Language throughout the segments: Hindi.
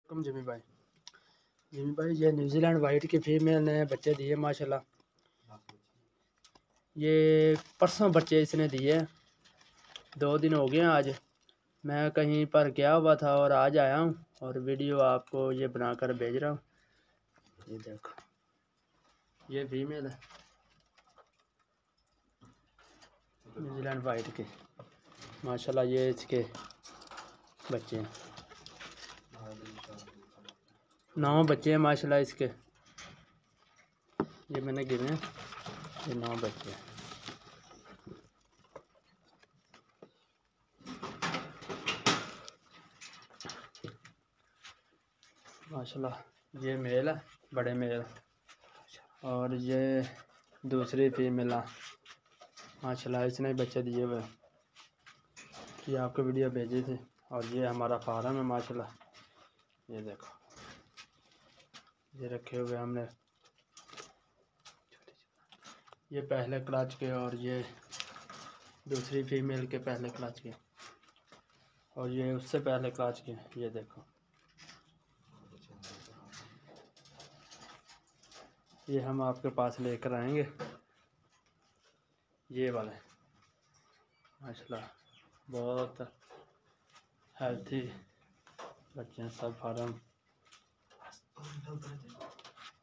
कम जिमी भाई ये न्यूजीलैंड वाइट की फीमेल ने बच्चे दिए माशाल्लाह। ये परसों बच्चे इसने दिए, 2 दिन हो गए आज। मैं कहीं पर गया हुआ था और आज आया हूँ और वीडियो आपको ये बनाकर भेज रहा हूँ। ये देखो, ये फीमेल है न्यूजीलैंड वाइट के माशाल्लाह। ये इसके बच्चे हैं, 9 बच्चे हैं माशाल्लाह इसके। ये मैंने गिने, ये 9 बच्चे हैं माशाल्लाह। ये मेल है, बड़े मेल, और ये दूसरी फीमेल माशाल्लाह। इसने बच्चे दिए हुए, ये आपको वीडियो भेजी थी। और ये हमारा फार्म है माशाल्लाह। ये देखो, ये रखे हुए हमने, ये पहले क्लच के और ये दूसरी फीमेल के पहले क्लच के, और ये उससे पहले क्लच के। ये देखो, ये हम आपके पास लेकर आएंगे। ये वाले माशाल्लाह बहुत हेल्थी बच्चे हैं सब फार्म।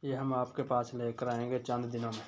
ये हम आपके पास लेकर आएंगे चंद दिनों में।